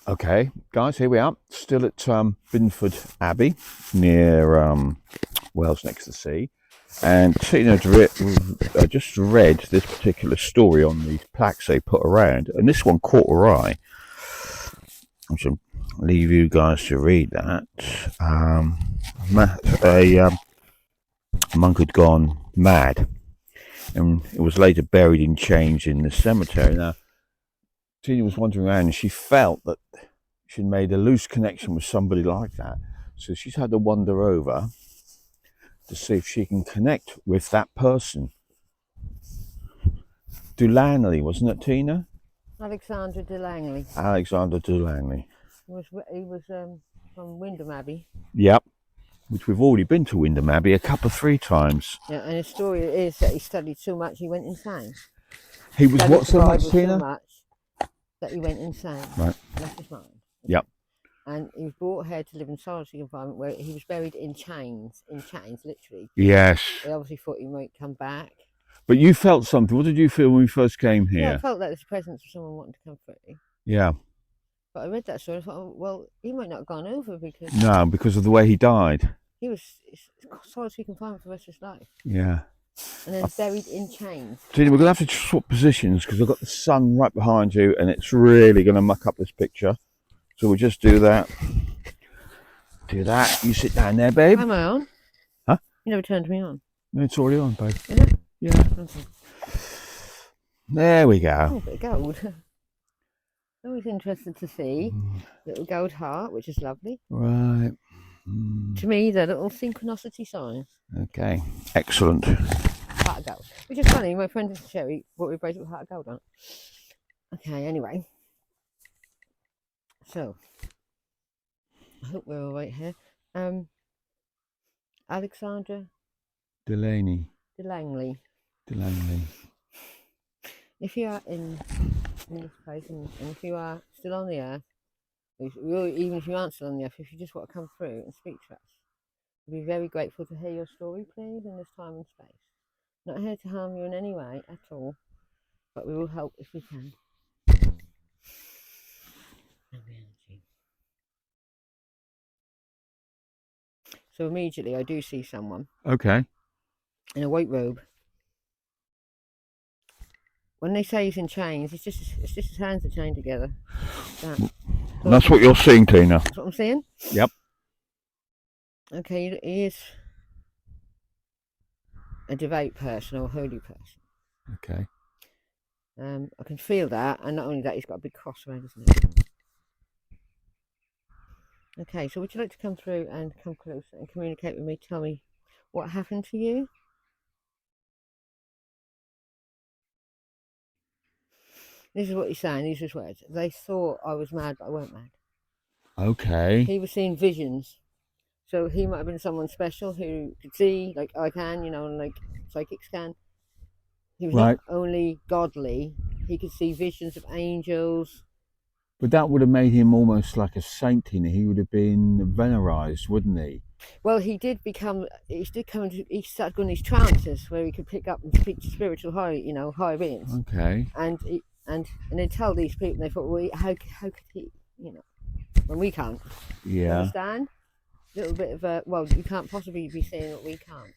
Okay, guys, here we are, still at Binford Abbey, near Wales next to the sea. And Tina just read this particular story on these plaques they put around, and this one caught her eye. I should leave you guys to read that. Um, a monk had gone mad, and it was later buried in chains in the cemetery. Now, Tina was wandering around, and she felt that she'd made a loose connection with somebody like that. So she's had to wander over to see if she can connect with that person. Langley, wasn't it, Tina? Alexandra de Langley. Alexandra Langley. He was from Binham Abbey. Yep. Which we've already been to Binham Abbey three times. Yeah, and his story is that he studied so much he went insane. He was what so much, Tina? So much that he went insane. Right. Left his mind. Yep. And he was brought here to live in solitary environment where he was buried in chains, literally. Yes. They obviously thought he might come back. But you felt something. What did you feel when we first came here? Yeah, I felt that there was the presence of someone wanting to come through. Yeah. But I read that story and thought, oh, well, he might not have gone over because... No, because of the way he died. He was solitary confinement for the rest of his life. Yeah. And then buried in chains. Tina, we're going to have to swap positions because I've got the sun right behind you and it's really going to muck up this picture. So we'll just do that. Do that. You sit down there, babe. Am I on? Huh? You never turned me on. No, it's already on, babe. Is it? Yeah. Okay. There we go. Oh, a bit of gold. Always interested to see little gold heart, which is lovely. Right. To me, they're little synchronicity signs. Okay. Excellent. Heart of gold. Which is funny, my friend Sherry bought me a bracelet with heart of gold on it. Okay, anyway. So, I hope we're all right here. Alexandra De Langley. If you are in this place and if you are still on the earth, even if you aren't still on the earth, if you just want to come through and speak to us, we'd be very grateful to hear your story, please, in this time and space. Not here to harm you in any way at all, but we will help if we can. So immediately I do see someone. Okay. In a white robe. When they say he's in chains, it's just his hands are chained together. That's what you're seeing, Tina. That's what I'm seeing? Yep. Okay, he is a devout person or a holy person. Okay. I can feel that, and not only that, he's got a big cross around his neck. Okay, so would you like to come through and come closer and communicate with me? Tell me what happened to you? This is what he's saying, these are his words. They thought I was mad, but I weren't mad. Okay. He was seeing visions. So he might have been someone special who could see, like I can, like psychics can. He was not only godly, he could see visions of angels. But that would have made him almost like a saint, he would have been venerized, wouldn't he? Well, he started going these trances where he could pick up and speak to spiritual higher beings. Okay. And they tell these people, and they thought, well, how could he, when we can't. Yeah. You understand? A little bit of a, well, you can't possibly be seeing what we can't.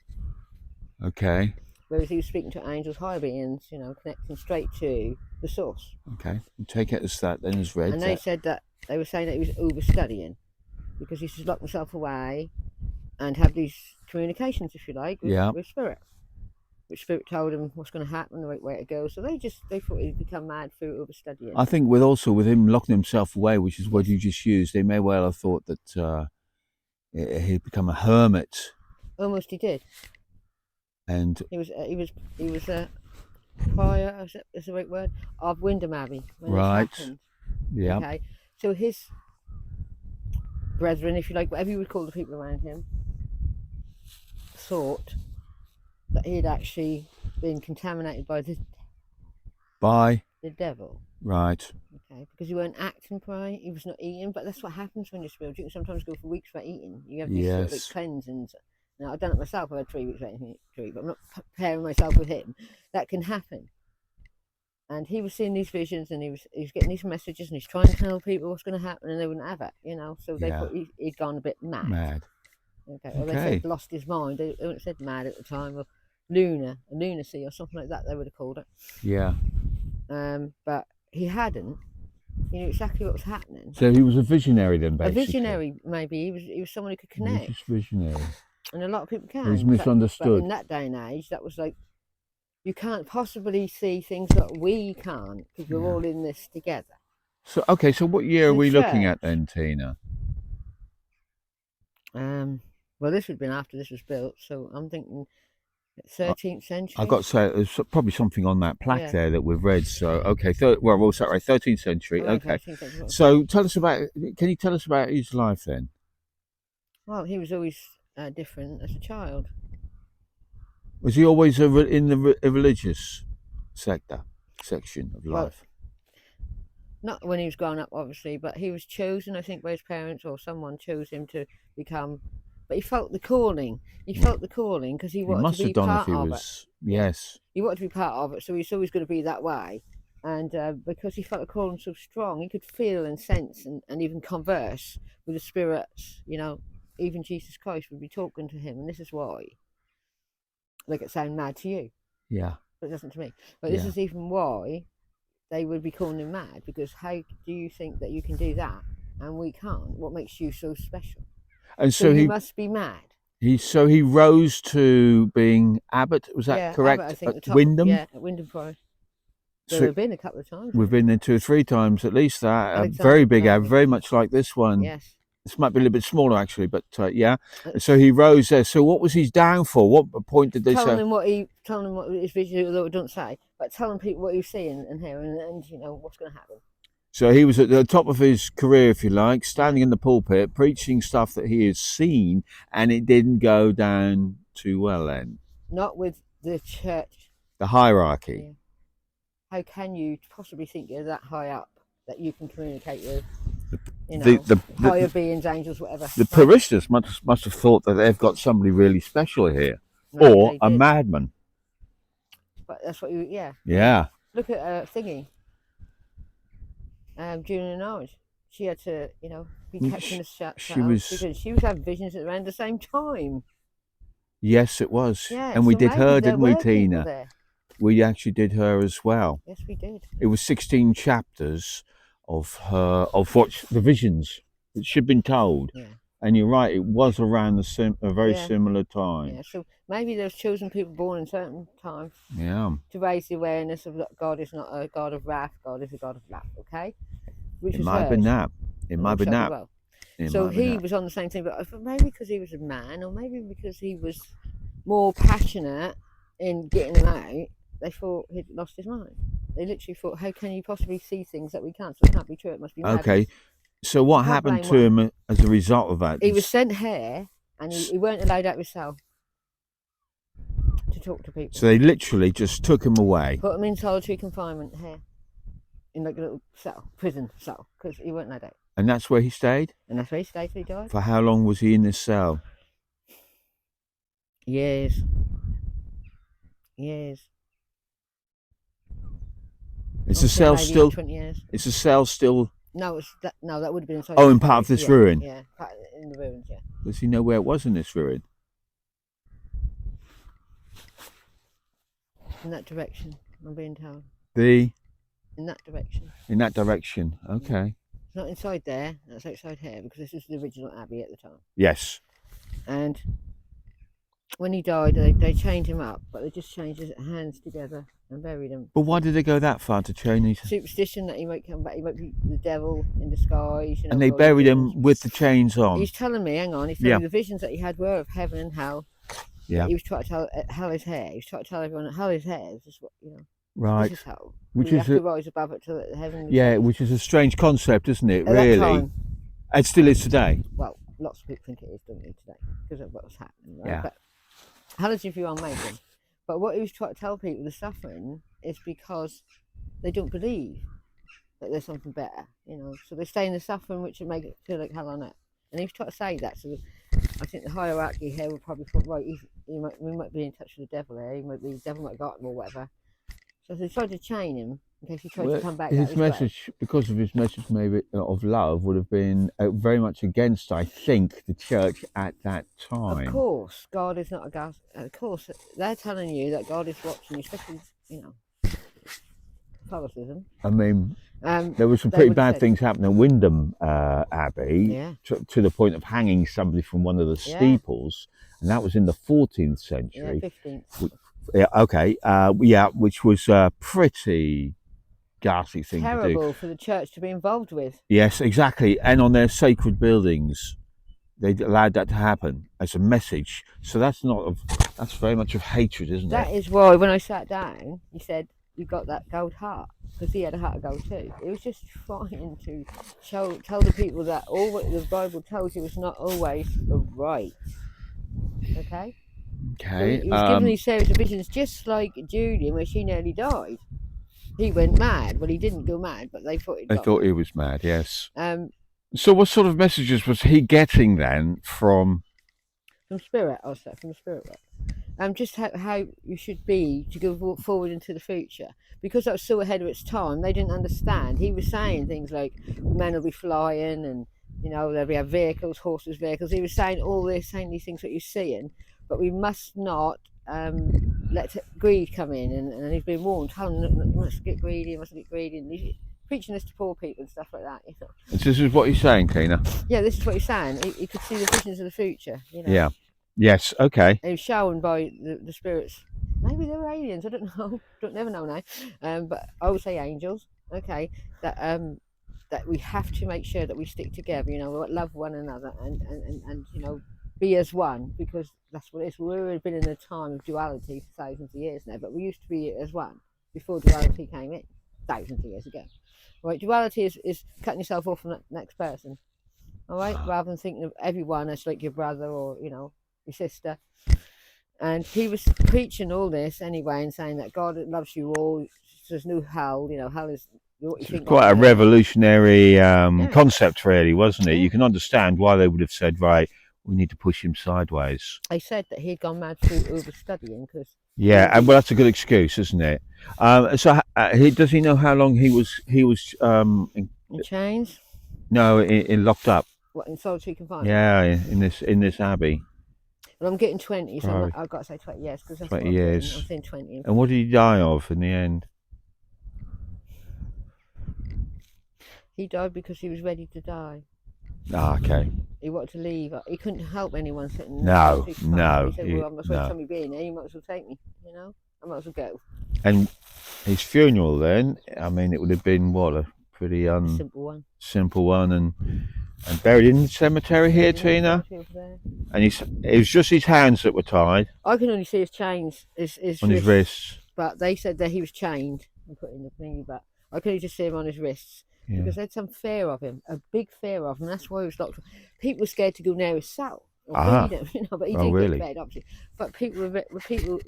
Okay. Whereas he was speaking to angels, higher beings, connecting straight to the source. Okay. We'll take it as that then as read. And they said that they were saying that he was overstudying because he should lock himself away and have these communications, if you like, with spirit. Which spirit told him what's going to happen, the right way to go. So they thought he'd become mad through overstudying. I think with him locking himself away, which is what you just used, they may well have thought that he'd become a hermit. Almost he did. And he was a prior, is the right word, of Binham Abbey when right. This happened. Yeah. Okay. So his brethren, if you like, whatever you would call the people around him, thought that he had actually been contaminated by the devil. Right. Okay, because he weren't acting right, he was not eating, but that's what happens when you're spiritual. You can sometimes go for weeks without eating. You have these sort of like cleansings. Now, I've done it myself, I've had 3 weeks without anything to eat, but I'm not comparing myself with him. That can happen. And he was seeing these visions, and he was getting these messages, and he's trying to tell people what's going to happen, and they wouldn't have it, you know. So they Yeah. thought he'd gone a bit mad. Mad. Okay. Or they said lost his mind. They wouldn't have said mad at the time, or lunacy, or something like that. They would have called it. Yeah. But he hadn't. He knew exactly what was happening. So he was a visionary then, basically. A visionary, maybe. He was someone who could connect. He was just visionary. And a lot of people can. He was misunderstood. But in that day and age, that was like, you can't possibly see things that we can't, because we're all in this together. So okay, so what year are we looking at then, Tina? Well, this would have been after this was built, so I'm thinking 13th century. I've got to say, there's probably something on that plaque there that we've read. So okay, we'll start right, 13th century. Okay, 13th century. So tell us about. Can you tell us about his life then? Well, he was always different as a child. Was he always in the religious section of life? Not when he was growing up, obviously, but he was chosen, I think, by his parents, or someone chose him to become. But he felt the calling. He felt the calling because he wanted to be part of it. Yes. He wanted to be part of it, so he's always going to be that way. And because he felt the calling so strong, he could feel and sense and even converse with the spirits. You know, even Jesus Christ would be talking to him, and this is why. Like it sound mad to you. Yeah. But it doesn't to me. But this is even why they would be calling him mad, because how do you think that you can do that and we can't? What makes you so special? And so he must be mad. He rose to being Abbott. Was that correct? Abbott, I think, at Binham? Yeah, at Binham Priory. So we've been a couple of times. We've been there 2 or 3 times at least. That very big Abbott, very much like this one. Yes. This might be a little bit smaller actually, but yeah. So he rose there. So what was his downfall? What point did they say? Telling him what his vision, although it don't say, but telling people what he was seeing and hearing, and you know what's going to happen. So he was at the top of his career, if you like, standing in the pulpit, preaching stuff that he had seen, and it didn't go down too well then. Not with the church. The hierarchy. Yeah. How can you possibly think you're that high up that you can communicate with? You know, the higher beings, angels, whatever. The parishioners must have thought that they've got somebody really special here, or a madman. But that's what you, yeah. Look at Thingy. Julian Orange. She had to, you know, be kept in a shut because she was having visions around the same time. Yes, it was. Yeah, and we did her, didn't we, Tina? We actually did her as well. Yes, we did. It was 16 chapters of the visions that she'd been told. Yeah. And you're right, it was around a very similar time. Yeah, so maybe there's chosen people born in certain times. Yeah. To raise the awareness of that God is not a God of wrath, God is a God of love, okay? Which might have been that. It might have been that. Well. So he was on the same thing, but maybe because he was a man, or maybe because he was more passionate in getting them out, they thought he'd lost his mind. They literally thought, how can you possibly see things that we can't? So it can't be true, it must be madness. Okay. So what happened to him as a result of that? He was sent here, and he weren't allowed out of his cell to talk to people. So they literally just took him away. Put him in solitary confinement here, in like a little cell, prison cell, because he weren't allowed out. And that's where he stayed? And that's where he stayed till he died. For how long was he in this cell? Years. Years. Is the cell still? 20 years. Is the cell still? No, that would have been inside. Oh, in part of this ruin? Yeah, in the ruins, yeah. Does he know where it was in this ruin? In that direction, I'm being told. In that direction. In that direction, okay. It's not inside there, that's outside here, because this is the original abbey at the time. Yes. And when he died, they chained him up, but they just changed his hands together and buried him. But why did they go that far to chain his? Superstition that he might come back, he might be the devil in disguise. You know, and they buried him with the chains on. He's telling me, hang on, he's telling me the visions that he had were of heaven and hell. Yeah. He was trying to tell hell is hair. He was trying to tell everyone that hell is hair. Is just what, you know. Right. This is hell. Which we is have to rise above it to heaven. Yeah, which is a strange concept, isn't it? At really. that time, it still is today. Well, lots of people think it is, don't they, today, because of what's happening. Right? Yeah. But hell is if you are made them. But what he was trying to tell people, the suffering is because they don't believe that there's something better, you know. So they stay in the suffering, which would make it feel like hell on earth. And he was trying to say that. So I think the hierarchy here would probably thought, right, we might be in touch with the devil here. The devil might have got him or whatever. So they tried to chain him in case he tried to come back that his was way. message, because of his message maybe of love, would have been very much against, I think, the church at that time. Of course, God is not a God. Of course, they're telling you that God is watching you, especially, Catholicism. I mean, there were some pretty bad things happening at Binham Abbey, to the point of hanging somebody from one of the steeples, and that was in the 14th century. 15th. Yeah, okay. Which was a pretty ghastly thing to do. Terrible for the church to be involved with. Yes, exactly. And on their sacred buildings, they allowed that to happen as a message. So that's very much of hatred, isn't it? That is why when I sat down, he said, "You got that gold heart," because he had a heart of gold too. It was just trying to tell the people that all what the Bible tells you is not always right. Okay. Okay. So he was given these series of visions, just like Julian, where she nearly died. He went mad. Well, he didn't go mad, but they thought he was mad. Yes. So what sort of messages was he getting then from spirit? I'll say from the spirit world. Just how you should be to go forward into the future, because that was so ahead of its time. They didn't understand. He was saying things like men will be flying, and there'll be vehicles, horses, vehicles. He was saying saying these things that you're seeing, but we must not let greed come in. And he's been warned, you must get greedy, And he's preaching this to poor people and stuff like that. This is what he's saying, Tina? Yeah, this is what he's saying. He could see the visions of the future. Yeah. Yes. Okay. And he was shown by the spirits. Maybe they were aliens. I don't know. Never know now. But I would say angels. Okay. That we have to make sure that we stick together. Love one another and be as one, because that's what it is. We've been in a time of duality for thousands of years now, but we used to be as one before duality came in thousands of years ago. All right, duality is cutting yourself off from the next person. All right, rather than thinking of everyone as like your brother or your sister. And he was preaching all this anyway and saying that God loves you all. There's no hell. Hell is what you think. Quite a revolutionary concept, really, wasn't it? You can understand why they would have said, right, we need to push him sideways. They said that he'd gone mad through overstudying because. Yeah, and well, that's a good excuse, isn't it? So does he know how long he was in chains? No, in locked up. What, in solitary confinement? Yeah, in this abbey. Well, I'm getting 20, so I've got to say 20 years, because that's 20 years. I'm saying 20. And what did he die of in the end? He died because he was ready to die. Ah, okay. He wanted to leave. He couldn't help anyone sitting. No. He said, "Well, I might as well tell me being here. You might as well take me. I might as well go." And his funeral, then, I mean, it would have been what, a pretty simple one, and buried in the cemetery here, Tina. And it was just his hands that were tied. I can only see his chains, on his wrists. But they said that he was chained and put in the thingy. But I could only just see him on his wrists. Yeah. Because they had some fear of him, a big fear of him. That's why he was locked. People were scared to go near his cell or feed him, but he didn't get fed, obviously. But people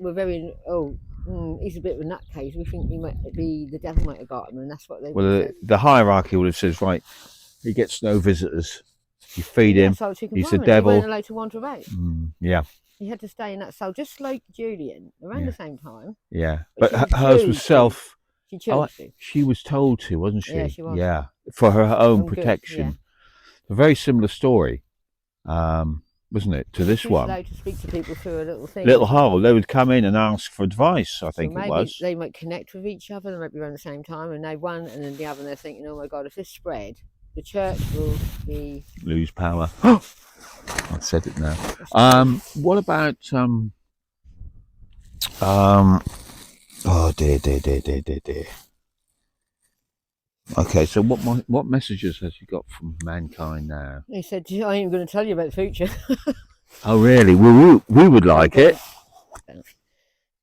were very, he's a bit of a nutcase. We think he might be, the devil might have got him, and that's what they. Well, the hierarchy would have said, right, he gets no visitors. You feed him. He's the devil. He wasn't allowed to wander about. Yeah. He had to stay in that cell, just like Julian, around the same time. Yeah, but hers was self. She chose to. She was told to, wasn't she? Yeah, she was. Yeah, for her own protection. Good, a very similar story, wasn't it, to this one? Allowed to speak to people through a little thing. Little hole. They would come in and ask for advice. I think it was. They might connect with each other. They might be around the same time, and they one and then the other. And they're thinking, "Oh my God, if this spread, the church will lose power." I said it now. What about oh dear. Okay, so what messages has he got from mankind now? He said, "I ain't going to tell you about the future." Oh really? Well, we would like it.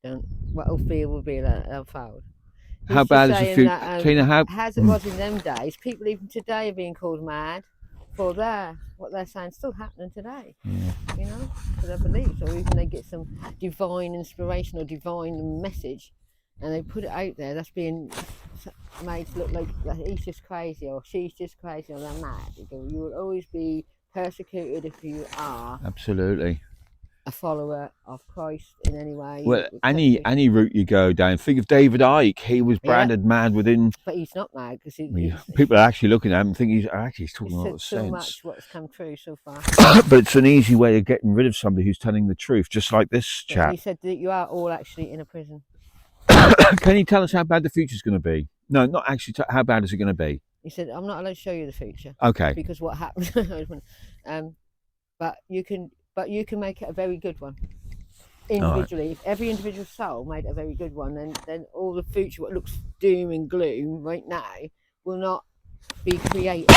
Don't. What'll be will be found. How bad is the future, Tina? As it was in them days, people even today are being called mad for what they're saying still happening today. Yeah. For their beliefs, or even they get some divine inspiration or divine message, and they put it out there. That's being made to look like he's just crazy or she's just crazy or they're mad. You will always be persecuted if you are. Absolutely. a follower of Christ in any way. Well, any route you go down, think of David Icke. He was branded mad within. But he's not mad because people are actually looking at him and think he's talking a lot said of so sense. much what's come true so far. But it's an easy way of getting rid of somebody who's telling the truth, just like this chap. He said that you are all actually in a prison. Can you tell us how bad the future's going to be? No, not actually. How bad is it going to be? He said, I'm not allowed to show you the future. Okay. Because what happened. But you can make it a very good one. Individually. Right. If every individual soul made a very good one, then all the future, what looks doom and gloom right now, will not be created.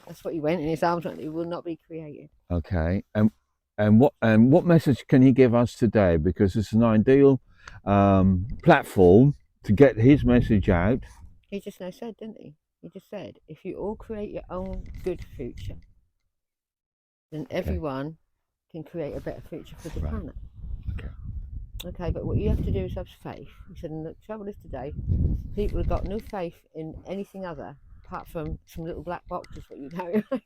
That's what he went in his arms. It will not be created. Okay. And what message can he give us today? Because it's an ideal platform to get his message out. He just now said, didn't he? He just said, if you all create your own good future, then everyone can create a better future for the planet. Okay, but what you have to do is have faith. He said, and the trouble is today, people have got no faith in anything other apart from some little black boxes what you carry around.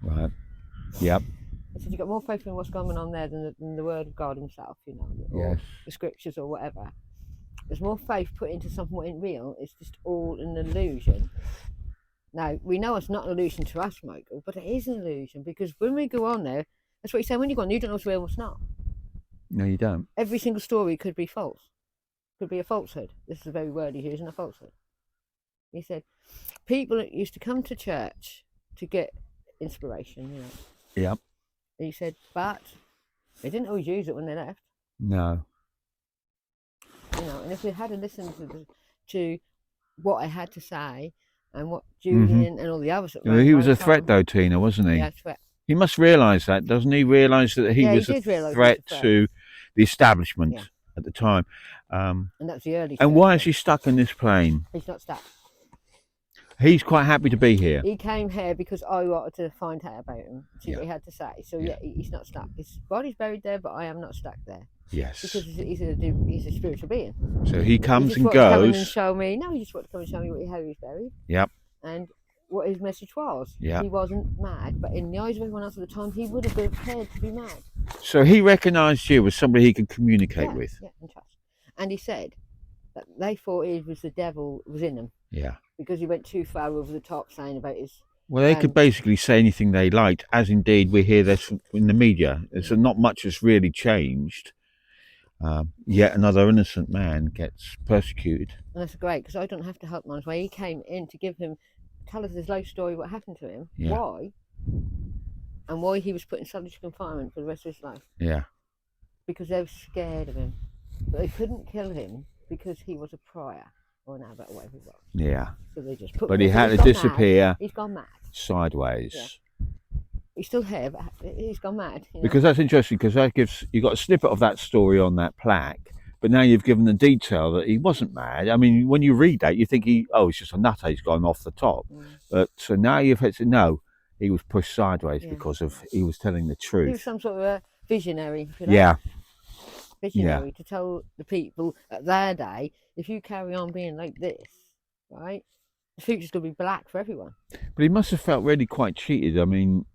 Right. Yep. He said, you've got more faith in what's going on there than the word of God himself, or the scriptures or whatever. There's more faith put into something that ain't real. It's just all an illusion. Now, we know it's not an illusion to us, Michael, but it is an illusion because when we go on there, that's what he's saying, when you go on, you don't know what's real and what's not. No, you don't. Every single story could be false. Could be a falsehood. This is a very word he used, a falsehood. He said, people used to come to church to get inspiration, Yep. He said, but they didn't always use it when they left. No. And if we had to listen to what I had to say and what Julian and all the others... He was a threat though, Tina, wasn't he? Yeah, threat. He must realise that, doesn't he? Realise that he was a threat to the establishment at the time. And that's the early... And why is he stuck in this plane? He's not stuck. He's quite happy to be here. He came here because I wanted to find out about him, see what he had to say. So he's not stuck. His body's buried there, but I am not stuck there. Yes. Because he's a spiritual being. So he comes and goes. Come and show me. No, he just wanted to come and show me how he was buried. Yep. And what his message was. Yeah. He wasn't mad, but in the eyes of everyone else at the time, he would have been prepared to be mad. So he recognised you as somebody he could communicate with. Yeah, and trust. And he said that they thought it was the devil was in him. Yeah. Because he went too far over the top saying about his... Well, they could basically say anything they liked, as indeed we hear this in the media. So not much has really changed. Yet another innocent man gets persecuted. And that's great, because I don't have to help him on his way. He came in to tell us his life story, what happened to him, why, and why he was put in solitary confinement for the rest of his life. Yeah. Because they were scared of him. But they couldn't kill him because he was a prior. Or an Abbott or whatever he was. Yeah. So they just put but he had to disappear. Mad. He's gone mad. Sideways. Yeah. He's still here, but he's gone mad. Because that's interesting, because that gives you got a snippet of that story on that plaque, but now you've given the detail that he wasn't mad. I mean, when you read that, you think he's just a nutter, he's gone off the top. But so now you've had to know he was pushed sideways because he was telling the truth. He was some sort of a visionary. Visionary to tell the people at their day, if you carry on being like this, right, the future's going to be black for everyone. But he must have felt really quite cheated. I mean,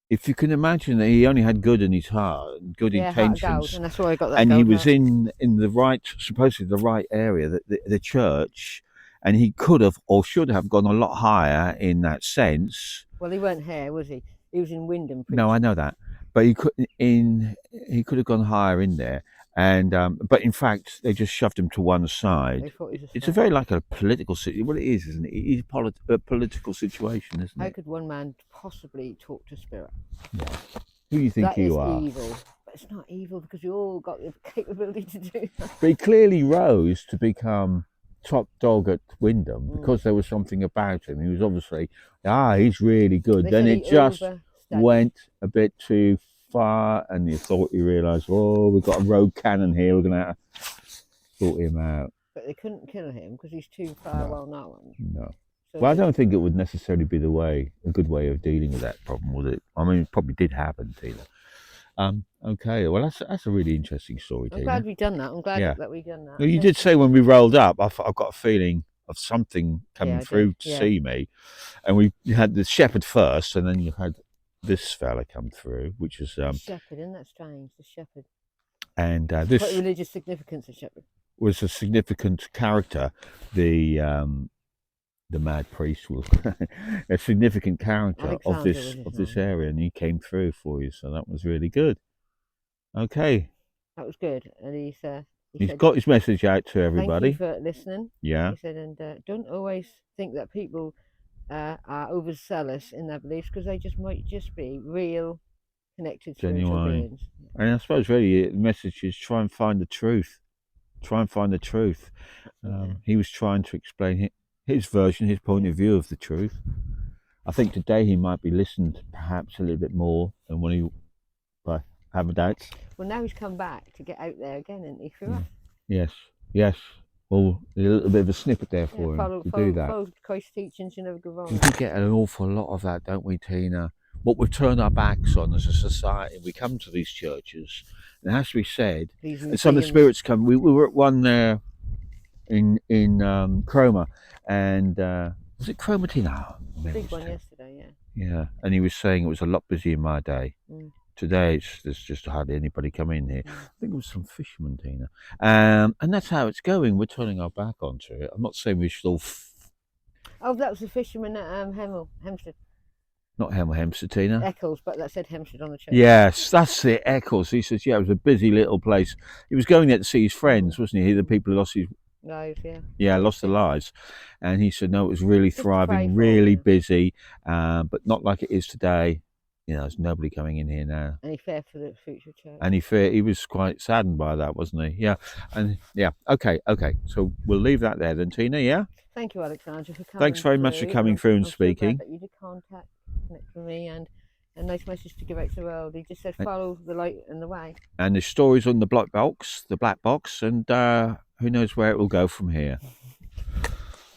if you can imagine that he only had good in his heart, good intentions, heart of gold, and that's why I got that. And he was in the right, supposedly the right area, the church, and he could have or should have gone a lot higher in that sense. Well, he weren't here, was he? He was in Binham. No, I know that, but he could have gone higher in there. And but in fact, they just shoved him to one side. It's a very like a political situation. Well, it is, isn't it? It's a political situation, isn't it? How could one man possibly talk to spirit? Yeah. Who do you think you are? That is evil. But it's not evil because you all got the capability to do that. But he clearly rose to become top dog at Binham because there was something about him. He was obviously, he's really good. Then it just went a bit too far, and the authority realised, we've got a rogue cannon here, we're going to have to sort him out. But they couldn't kill him because he's too far well known. No. So well, I don't think it would necessarily be a good way of dealing with that problem, would it? I mean, it probably did happen, Tina. Okay, well, that's a really interesting story, Tina. I'm glad we've done that. I'm glad that we've done that. Well, you did say when we rolled up, I've got a feeling of something coming through to see me. And we had the shepherd first, and then you had this fella come through, which is The shepherd, isn't that strange? The shepherd. and Quite this religious significance of shepherd. was a significant character. The mad priest was a significant character Alexandra of was his this name. area, and he came through for you, so that was really good. Okay, That was good. And he he's said, got his message out to thank you everybody. for listening. Yeah, He said, and don't always think that people are overzealous in their beliefs, because they might just be real, connected spiritual genuine. beings. And I suppose really the message is try and find the truth. Try and find the truth. He was trying to explain his version, his point of view of the truth. I think today he might be listened perhaps a little bit more than when he. I have doubts. Well, now he's come back to get out there again, isn't he? For us. Yes. Well, a little bit of a snippet there for him to do that. Follow Christ's teachings, you never go wrong. We get an awful lot of that, don't we, Tina? What we've turned our backs on as a society, we come to these churches, and it has to be said, and some of the spirits come. We were at one there in Cromer, and was it Cromer, Tina? Big one yesterday, yeah. And he was saying it was a lot busier in my day. Mm. Today, there's just hardly anybody come in here. I think it was some fishermen, Tina. And that's how it's going. We're turning our back onto it. I'm not saying we should all... Oh, that was the fisherman at Hempstead. Not Hempstead, Tina. Eccles, but that said Hempstead on the church. Yes, that's it, Eccles. He says, yeah, it was a busy little place. He was going there to see his friends, wasn't he? The people who lost his... lives, yeah. Yeah, lost their lives. And he said, no, it was really thriving, really busy, but not like it is today. You know, there's nobody coming in here now. And he feared for the future church. And he was quite saddened by that, wasn't he? Yeah. And yeah, okay. So we'll leave that there then, Tina, yeah? Thank you, Alexandra, for coming. Thanks very much for coming through and speaking. So glad that you did connect with me, and a nice message to give out to the world. He just said, follow the light and the way. And the story's on the black box, and who knows where it will go from here.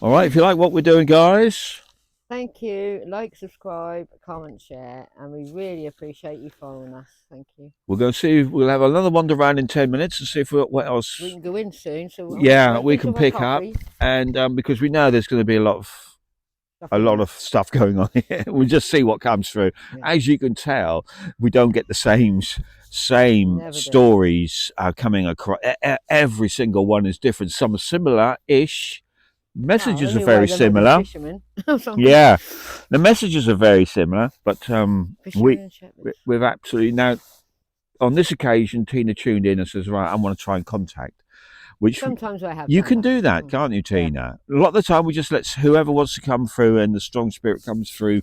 All right, if you like what we're doing, guys. Thank you. Like, subscribe, comment, share, and we really appreciate you following us. Thank you. We'll go see. We'll have another wander around in 10 minutes and see if what else. We can go in soon, so yeah, we can pick up, and because we know there's going to be a lot of stuff going on here. We'll just see what comes through. Yeah. As you can tell, we don't get the same stories coming across. Every single one is different. Some are similar-ish. Messages are very similar. Yeah, the messages are very similar, but we've absolutely now on this occasion Tina tuned in and says, right, I want to try and contact, which sometimes I have. You can do that, can't you, Tina? Yeah. A lot of the time we just let whoever wants to come through, and the strong spirit comes through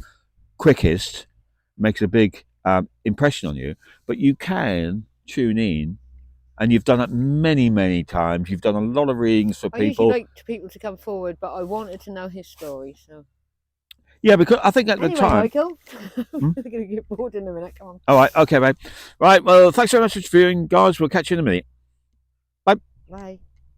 quickest, makes a big impression on you, but you can tune in. And you've done it many, many times. You've done a lot of readings for people. I usually like people to come forward, but I wanted to know his story. So. Yeah, because I think at the time... Michael, I'm going to get bored in a minute. Come on. All right, okay, babe. Right, well, thanks very much for viewing, guys. We'll catch you in a minute. Bye. Bye.